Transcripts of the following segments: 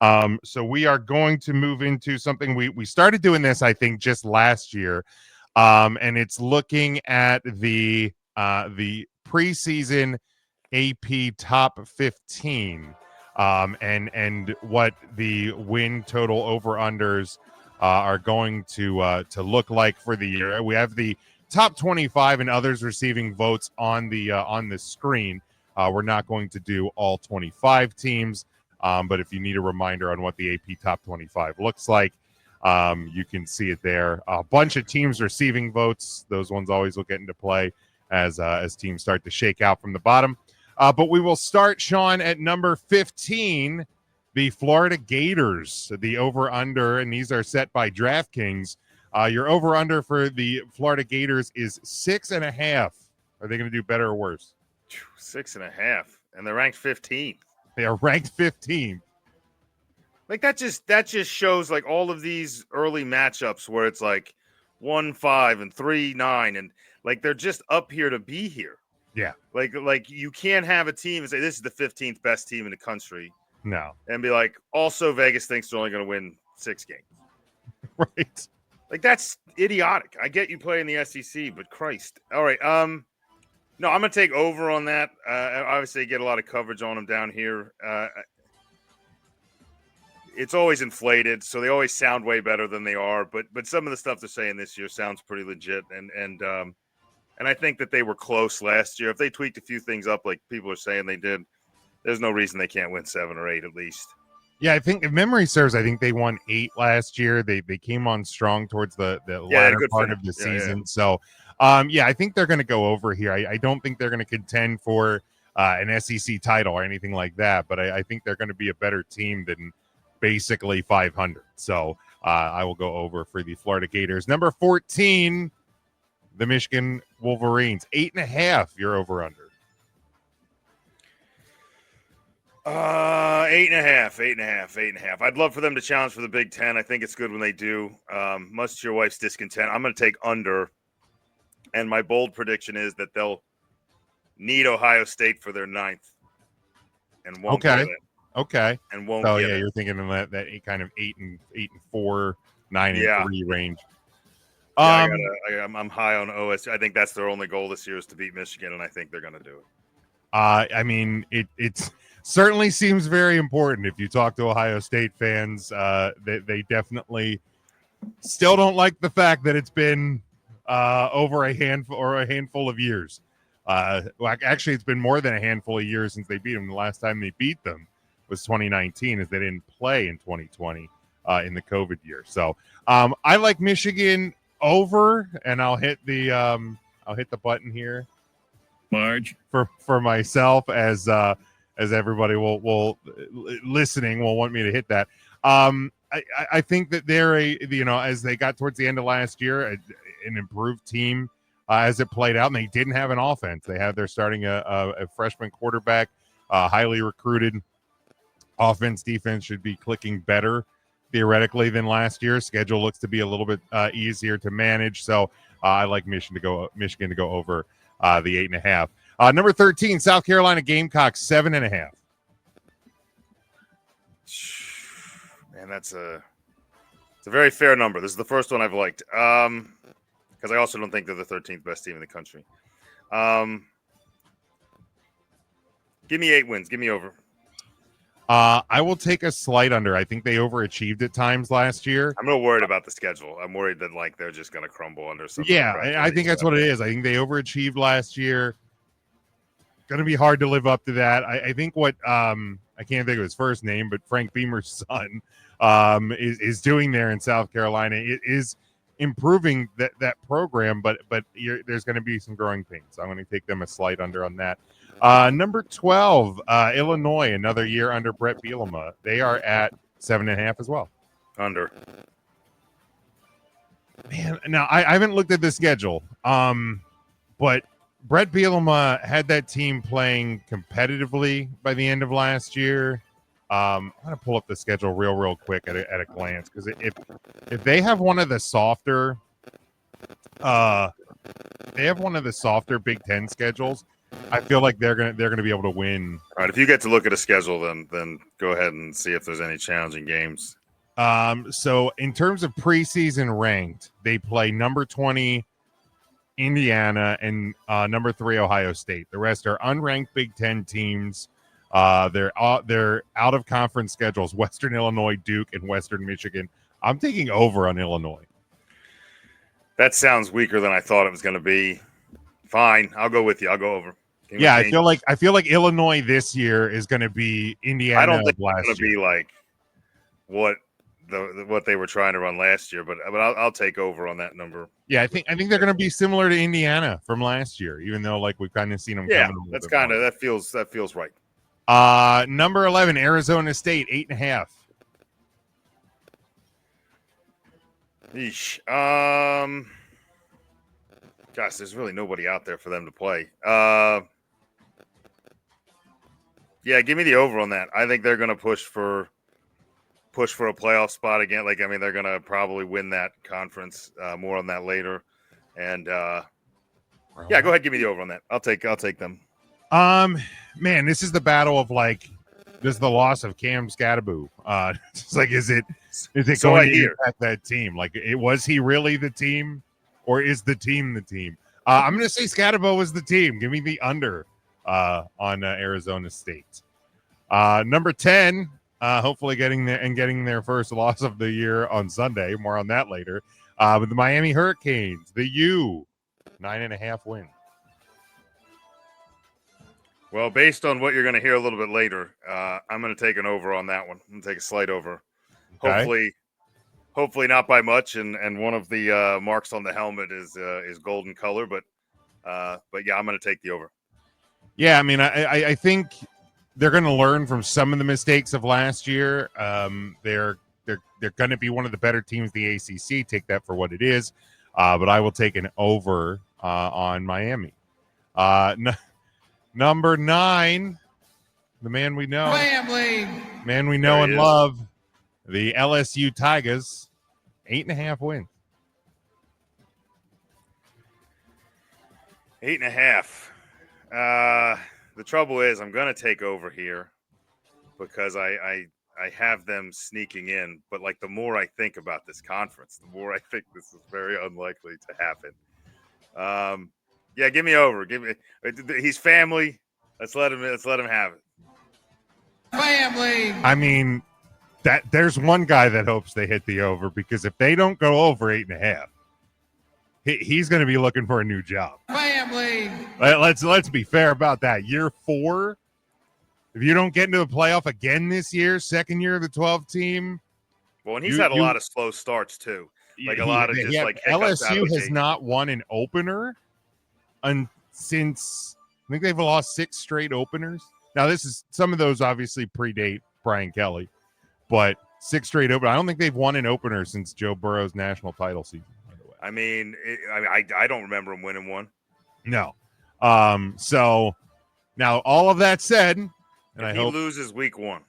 So we are going to move into something we started doing this, I think, just last year, and it's looking at the preseason AP top 15, and what the win total over unders are going to look like for the year. We have the top 25 and others receiving votes on the screen. We're not going to do all 25 teams, but if you need a reminder on what the AP top 25 looks like, you can see it there. A bunch of teams receiving votes. Those ones always will get into play as teams start to shake out from the bottom. But we will start, Sean, at number 15, the Florida Gators, the over-under, and these are set by DraftKings. Your over-under for the Florida Gators is 6.5. Are they going to do better or worse? 6.5, and they're ranked 15th. They are ranked 15th. Like that just shows like all of these early matchups where it's like 1-5 and 3-9, and like they're just up here to be here. Yeah. Like you can't have a team and say this is the 15th best team in the country. No. And be like, also Vegas thinks they're only going to win 6 games. Right. Like that's idiotic. I get you play in the SEC, but Christ. All right. No, I'm going to take over on that. Obviously, get a lot of coverage on them down here. It's always inflated, so they always sound way better than they are. But some of the stuff they're saying this year sounds pretty legit, and I think that they were close last year. If they tweaked a few things up, like people are saying they did, there's no reason they can't win 7 or 8 at least. Yeah, I think if memory serves, I think they won 8 last year. They came on strong towards the latter part of the season. So, I think they're going to go over here. I don't think they're going to contend for an SEC title or anything like that, but I think they're going to be a better team than basically 500. So I will go over for the Florida Gators. Number 14, the Michigan Wolverines, 8.5. You're over under. 8.5. I'd love for them to challenge for the Big Ten. I think it's good when they do. Much to your wife's discontent, I'm going to take under. And my bold prediction is that they'll need Ohio State for their 9th and won't get it. Okay. And won't get it. You're thinking in that kind of 8-4, 9-3 range. I'm high on OSU. I think that's their only goal this year is to beat Michigan, and I think they're going to do it. I mean, it's certainly seems very important. If you talk to Ohio State fans, they definitely still don't like the fact that it's been over a handful of years. Actually, it's been more than a handful of years since they beat them. The last time they beat them was 2019, as they didn't play in 2020 in the COVID year. So I like Michigan over, and I'll hit the button here, Marge, for myself as everybody will listening will want me to hit that. I think that they're as they got towards the end of last year, an improved team as it played out, and they didn't have an offense. They're starting a freshman quarterback, highly recruited. Offense, defense should be clicking better theoretically than last year. Schedule looks to be a little bit easier to manage, so I like Michigan to go over the 8.5. Number 13, South Carolina Gamecocks, 7.5. Man, it's a very fair number. This is the first one I've liked. Because I also don't think they're the 13th best team in the country. Give me 8 wins. Give me over. I will take a slight under. I think they overachieved at times last year. I'm a little worried about the schedule. I'm worried that they're just going to crumble under some. Yeah, I think that's what it is. I think they overachieved last year. Going to be hard to live up to that. I think what I can't think of his first name, but Frank Beamer's son is doing there in South Carolina. It is improving that program, but there's going to be some growing pains. I'm going to take them a slight under on that. Number 12, Illinois, another year under Brett Bielema. They are at 7.5 as well. Under. Man, now I haven't looked at the schedule, but Brett Bielema had that team playing competitively by the end of last year. I'm going to pull up the schedule real quick at a glance, because if they have one of the softer Big Ten schedules, I feel like they're gonna be able to win. All right, if you get to look at a schedule, then go ahead and see if there's any challenging games. So in terms of preseason ranked, they play number 20 Indiana and number 3 Ohio State. The rest are unranked Big Ten teams. They're out of conference schedules: Western Illinois, Duke, and Western Michigan. I'm taking over on Illinois. That sounds weaker than I thought it was going to be. Fine, I'll go with you. I'll go over. Yeah, I feel like Illinois this year is going to be Indiana. I don't think last it's going to be like what they were trying to run last year, but I'll take over on that number. Yeah, I think they're going to be similar to Indiana from last year, even though like we've kind of seen them. Yeah, that's kind of that feels right. Number 11, Arizona State, 8.5. Yeesh. Gosh, there's really nobody out there for them to play. Yeah, give me the over on that. I think they're going to push for a playoff spot again. Like, I mean, they're going to probably win that conference. More on that later. And yeah, go ahead, give me the over on that. I'll take them. Man, this is the battle of like, this is the loss of Cam Scattaboo. It's like, is it So going to impact that team? Like, was he really the team, or is the team the team? I'm going to say Scattaboo was the team. Give me the under on Arizona State. Number 10, hopefully getting their first loss of the year on Sunday. More on that later. With the Miami Hurricanes, the U, 9.5 win. Well, based on what you're going to hear a little bit later, I'm going to take an over on that one. I'm going to take a slight over. Okay. Hopefully not by much. And one of the marks on the helmet is golden color, but yeah, I'm going to take the over. Yeah, I mean, I think they're going to learn from some of the mistakes of last year. They're going to be one of the better teams in the ACC. Take that for what it is. But I will take an over on Miami. Number 9, the man we know, and love, the LSU Tigers, 8.5 wins. 8.5. The trouble is, I'm going to take over here because I have them sneaking in. But like, the more I think about this conference, the more I think this is very unlikely to happen. Yeah, give me over. He's family. Let's let him have it. Family. I mean, there's one guy that hopes they hit the over, because if they don't go over 8.5, he's going to be looking for a new job. Family. Let's be fair about that. Year 4, if you don't get into the playoff again this year, second year of the 12 team. Well, and he's had a lot of slow starts too. Like a lot of just like LSU has not won an opener since, I think they've lost 6 straight openers. Now, some of those obviously predate Brian Kelly, but 6 straight openers. I don't think they've won an opener since Joe Burrow's national title season, by the way. I mean, I don't remember him winning one. No. So now all of that said, and if he loses week 1,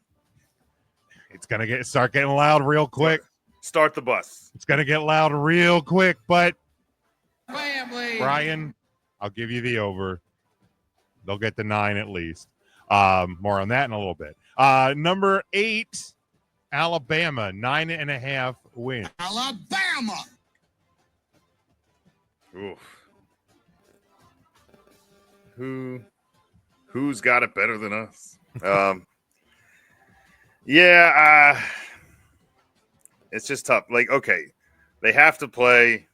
it's gonna start getting loud real quick. Start the bus. It's gonna get loud real quick, but family. Brian, I'll give you the over. They'll get the 9 at least. More on that in a little bit. Number 8, Alabama, 9.5 wins. Alabama. Oof. Who's got it better than us? Yeah, it's just tough. Like, okay, they have to play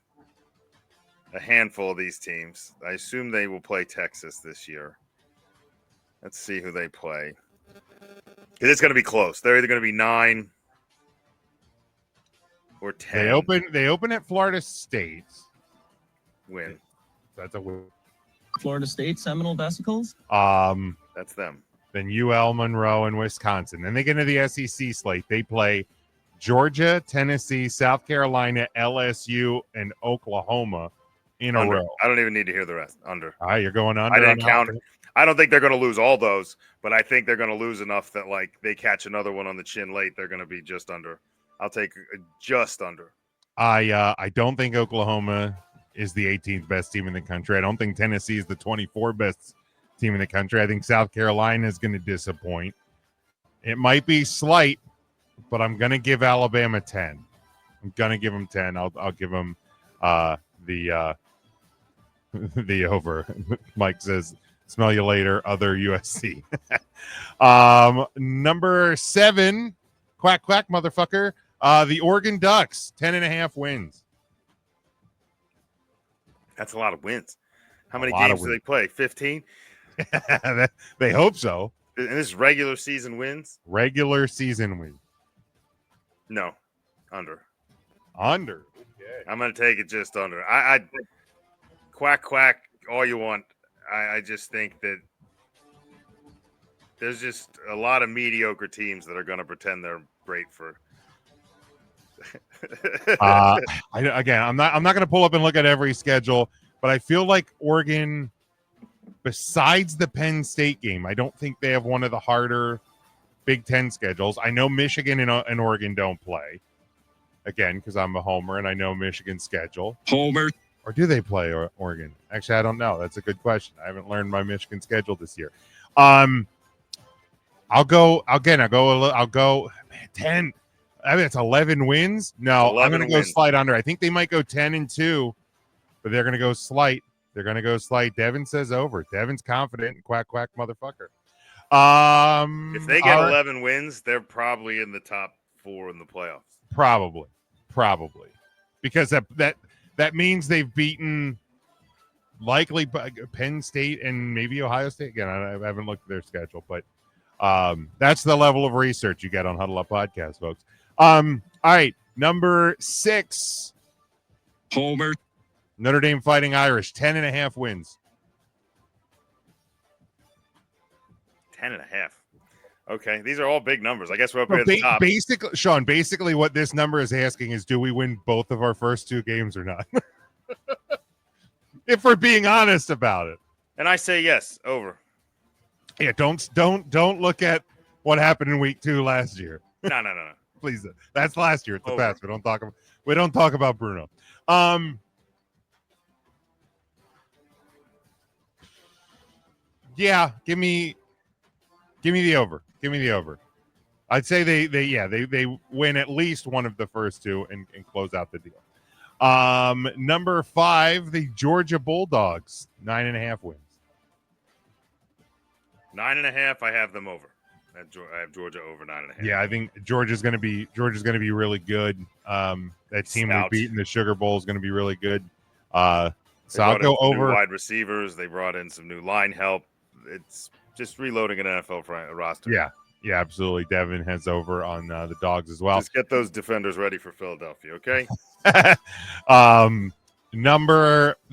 a handful of these teams. I assume they will play Texas this year. Let's see who they play. Because it's going to be close. They're either going to be 9 or 10. They open at Florida State. Win. That's a win. Florida State Seminole Vesicles. That's them. Then UL, Monroe, and Wisconsin. Then they get into the SEC slate. They play Georgia, Tennessee, South Carolina, LSU, and Oklahoma in a row. I don't even need to hear the rest. Under. All right, you're going under. I didn't count. I don't think they're going to lose all those, but I think they're going to lose enough that, like, they catch another one on the chin late. They're going to be just under. I'll take just under. I don't think Oklahoma is the 18th best team in the country. I don't think Tennessee is the 24th best team in the country. I think South Carolina is going to disappoint. It might be slight, but I'm going to give Alabama 10. I'm going to give them 10. I'll give them the over. Mike says, smell you later, other USC. Number 7, quack, quack, motherfucker. The Oregon Ducks, 10.5 wins. That's a lot of wins. How many lot games of do they play? 15? They hope so. And this is regular season wins? Regular season win. No, under. Under. Okay. I'm going to take it just under. I quack, quack, all you want. I just think that there's just a lot of mediocre teams that are going to pretend they're great for. I'm not going to pull up and look at every schedule, but I feel like Oregon, besides the Penn State game, I don't think they have one of the harder Big Ten schedules. I know Michigan and Oregon don't play, again, because I'm a homer and I know Michigan's schedule. Homer. Or do they play Oregon? Actually, I don't know. That's a good question. I haven't learned my Michigan schedule this year. I'll go 10. I mean, it's 11 wins. No, I'm going to go slight under. I think they might go 10-2, but they're going to go slight. They're going to go slight. Devin says over. Devin's confident. Quack, quack, motherfucker. If they get 11 wins, they're probably in the top 4 in the playoffs. Probably. Because that means they've beaten likely Penn State and maybe Ohio State. Again, I haven't looked at their schedule, but that's the level of research you get on Huddle Up Podcast, folks. All right, number 6. Homer. Notre Dame Fighting Irish, 10.5 wins. 10.5. Okay, these are all big numbers. I guess we're up here at the top. Basically what this number is asking is, do we win both of our first 2 games or not? If we're being honest about it. And I say yes, over. Yeah, don't look at what happened in week 2 last year. No. Please, that's last year. It's the Over. past. We don't talk about Bruno. Yeah, give me the over. Give me the over. I'd say they win at least one of the first 2 and close out the deal. Number 5, the Georgia Bulldogs, 9.5 wins. 9.5. I have them over. I have Georgia over 9.5. Yeah, I think Georgia's going to be really good. That team we beat in the Sugar Bowl is going to be really good. So I'll go over. Wide receivers. They brought in some new line help. It's just reloading an NFL roster. Yeah, absolutely. Devin has over on the Dogs as well. Just get those defenders ready for Philadelphia, okay? The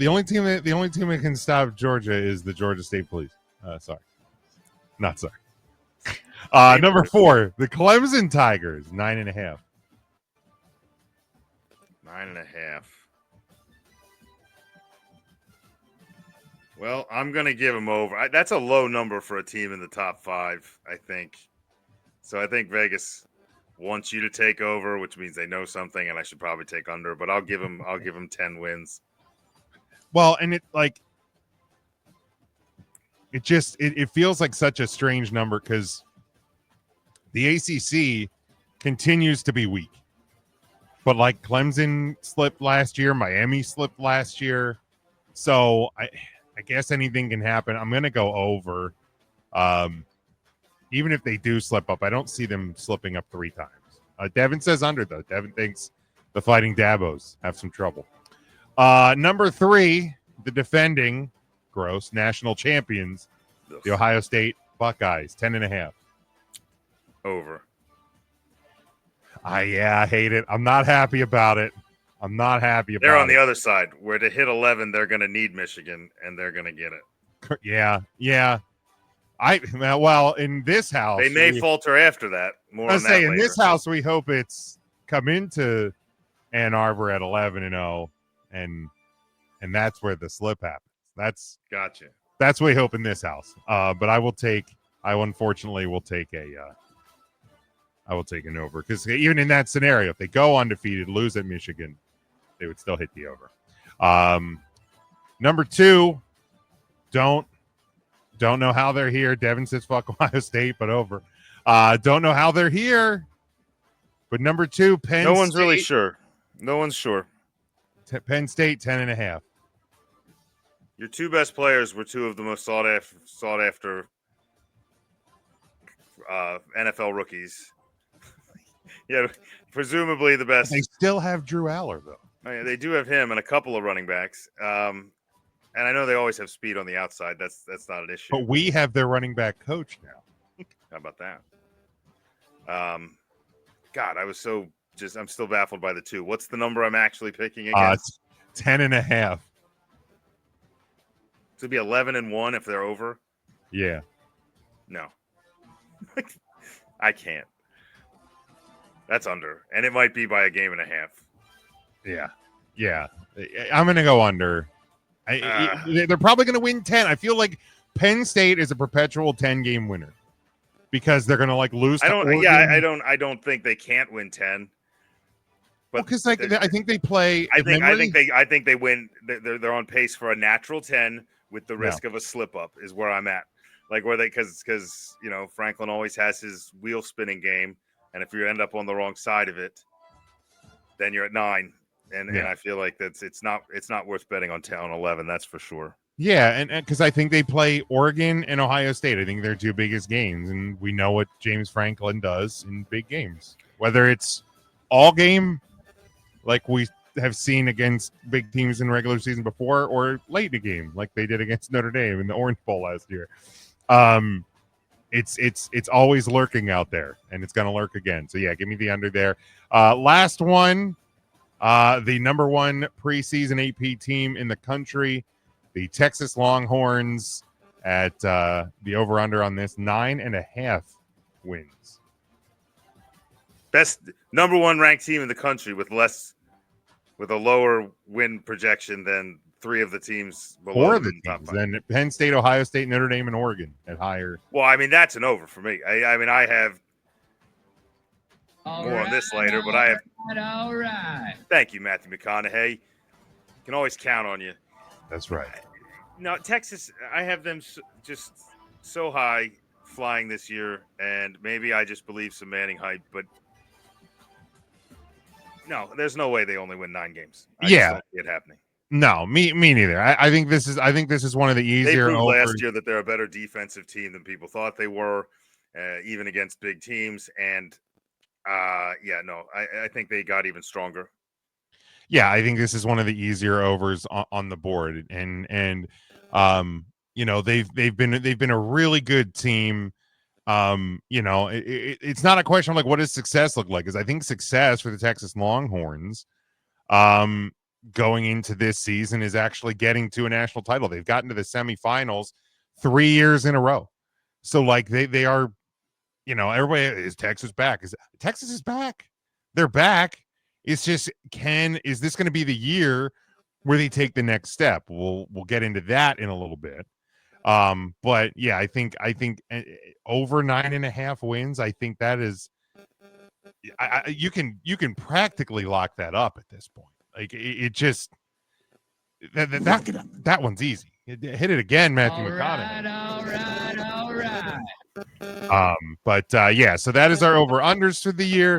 only team that can stop Georgia is the Georgia State Police. Sorry. Number 4, the Clemson Tigers, 9.5. 9.5. Well, I'm going to give them over. That's a low number for a team in the top 5, I think. So I think Vegas wants you to take over, which means they know something, and I should probably take under. But I'll give them 10 wins. Well, and it feels like such a strange number because the ACC continues to be weak. But like Clemson slipped last year, Miami slipped last year. So I guess anything can happen. I'm going to go over. Even if they do slip up, I don't see them slipping up 3 times. Devin says under, though. Devin thinks the Fighting Dabos have some trouble. Number 3, the defending national champions, the Ohio State Buckeyes, 10.5. Over. I hate it. I'm not happy about it. They're on the other side where to hit 11, they're going to need Michigan, and they're going to get it. Yeah. In this house, they may falter after that. More. In this house, we hope it's come into Ann Arbor at 11-0, and that's where the slip happens. That's gotcha. That's what we hope in this house. But I unfortunately will take an over because even in that scenario, if they go undefeated, lose at Michigan, they would still hit the over. Number 2, don't Don't know how they're here. Devin says fuck Ohio State, but over. Don't know how they're here. But number 2, Penn No one's State. really sure. No one's sure. Penn State 10.5. Your 2 best players were 2 of the most sought after NFL rookies. Yeah, presumably the best. They still have Drew Aller though. Oh, yeah, they do have him and a couple of running backs. And I know they always have speed on the outside. That's not an issue. But we have their running back coach now. How about that? God, I'm still baffled by the 2. What's the number I'm actually picking against? 10.5. To be 11-1 if they're over. Yeah. No, I can't. That's under, and it might be by a game and a half. Yeah. I'm gonna go under. They're probably gonna win 10. I feel like Penn State is a perpetual 10-game winner because they're gonna lose. I don't think they can't win 10. But because I think they play. I think they win. They're on pace for a natural 10 with the risk of a slip up is where I'm at. Because Franklin always has his wheel spinning game, and if you end up on the wrong side of it, then you're at 9. And I feel like it's not worth betting on 10 on 11. That's for sure. Yeah, and because I think they play Oregon and Ohio State. I think they're 2 biggest games, and we know what James Franklin does in big games. Whether it's all game, like we have seen against big teams in regular season before, or late in the game, like they did against Notre Dame in the Orange Bowl last year. It's always lurking out there, and it's going to lurk again. So yeah, give me the under there. Last one, the number 1 preseason AP team in the country, the Texas Longhorns, at the over under on this 9.5 wins. Best number 1 ranked team in the country with a lower win projection than 3 of the teams below. 4 of the teams. Then Penn State, Ohio State, Notre Dame, and Oregon at higher. Well, I mean, that's an over for me. I mean, I have All more right, on this later, but I have. All right. Thank you, Matthew McConaughey. Can always count on you. That's right. No, Texas, I have them just so high flying this year, and maybe I just believe some Manning hype, but no, there's no way they only win 9 games. I just don't see it happening. No, me neither. I think this is one of the easier. They proved last year that they're a better defensive team than people thought they were, even against big teams. And I think they got even stronger. Yeah, I think this is one of the easier overs on the board, and they've been a really good team. It's not a question of like what does success look like, because I think success for the Texas Longhorns, going into this season is actually getting to a national title. They've gotten to the semifinals 3 years in a row. So like they are, everybody is Texas back. Texas is back. They're back. It's just, is this going to be the year where they take the next step? We'll get into that in a little bit. But yeah, I think over 9.5 wins. I think that is, you can practically lock that up at this point. Like it just that one's easy. Hit it again, Matthew McConaughey. All right. But yeah, so that is our over unders for the year.